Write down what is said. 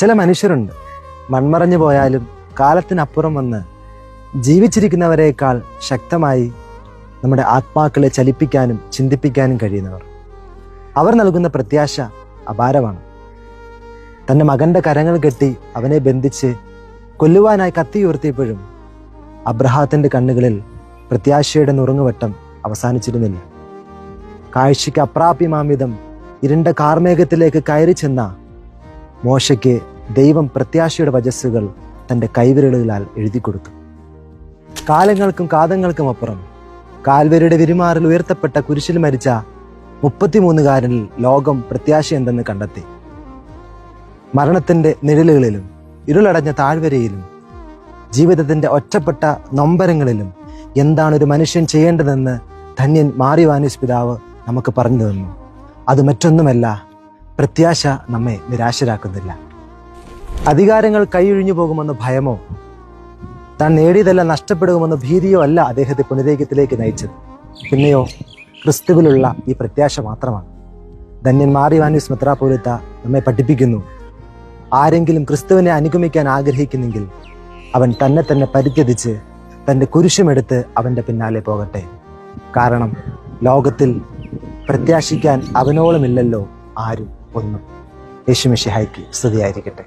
ചില മനുഷ്യരുണ്ട്, മൺമറഞ്ഞു പോയാലും കാലത്തിനപ്പുറം വന്ന് ജീവിച്ചിരിക്കുന്നവരെക്കാൾ ശക്തമായി നമ്മുടെ ആത്മാക്കളെ ചലിപ്പിക്കാനും ചിന്തിപ്പിക്കാനും കഴിയുന്നവർ. അവർ നൽകുന്ന പ്രത്യാശ അപാരമാണ്. തൻ്റെ മകൻ്റെ കരങ്ങൾ കെട്ടി അവനെ ബന്ധിച്ച് കൊല്ലുവാനായി കത്തിയുയർത്തിയപ്പോഴും അബ്രഹാത്തിൻ്റെ കണ്ണുകളിൽ പ്രത്യാശയുടെ നുറുങ്ങുവട്ടം അവസാനിച്ചിരുന്നില്ല. കാഴ്ചയ്ക്ക് അപ്രാപ്യമാംവിധം ഇരുണ്ട കാർമേഘത്തിലേക്ക് കയറി ചെന്ന മോശയ്ക്ക് ദൈവം പ്രത്യാശയുടെ വചസ്സുകൾ തൻ്റെ കൈവിരലുകളാൽ എഴുതി കൊടുത്തു. കാലങ്ങൾക്കും കാതങ്ങൾക്കും അപ്പുറം കാൽവരിയുടെ വിരുമാറിൽ ഉയർത്തപ്പെട്ട കുരിശിൽ മരിച്ച 33കാരനിൽ ലോകം പ്രത്യാശ എന്തെന്ന് കണ്ടെത്തി. മരണത്തിൻ്റെ നിഴലുകളിലും ഇരുളടഞ്ഞ താഴ്വരയിലും ജീവിതത്തിൻ്റെ ഒറ്റപ്പെട്ട നൊമ്പരങ്ങളിലും എന്താണ് ഒരു മനുഷ്യൻ ചെയ്യേണ്ടതെന്ന് ധന്യൻ മാർ യോഹന്നാനീസ് പിതാവ് നമുക്ക് പറഞ്ഞു തന്നു. അത് മറ്റൊന്നുമല്ല, പ്രത്യാശ നമ്മെ നിരാശരാക്കുന്നില്ല. അധികാരങ്ങൾ കൈയൊഴിഞ്ഞു പോകുമെന്ന് ഭയമോ താൻ നേടിയതെല്ലാം നഷ്ടപ്പെടുമെന്ന് ഭീതിയോ അല്ല അദ്ദേഹത്തെ പുനരേകത്തിലേക്ക് നയിച്ചത്. പിന്നെയോ ക്രിസ്തുവിലുള്ള ഈ പ്രത്യാശ മാത്രമാണ്. ധന്യൻ മാർ യോഹന്നാനീസ് മെത്രാപ്പോലീത്ത നമ്മെ പഠിപ്പിക്കുന്നു, ആരെങ്കിലും ക്രിസ്തുവിനെ അനുഗമിക്കാൻ ആഗ്രഹിക്കുന്നെങ്കിൽ അവൻ തന്നെ തന്നെ പരിത്യജിച്ച് തൻ്റെ കുരിശുമെടുത്ത് അവൻ്റെ പിന്നാലെ പോകട്ടെ. കാരണം ലോകത്തിൽ പ്രത്യാശിക്കാൻ അവനോളമില്ലല്ലോ ആരും ഒന്നും. യേശു മിശിഹായ്ക്ക് സ്തുതിയായിരിക്കട്ടെ.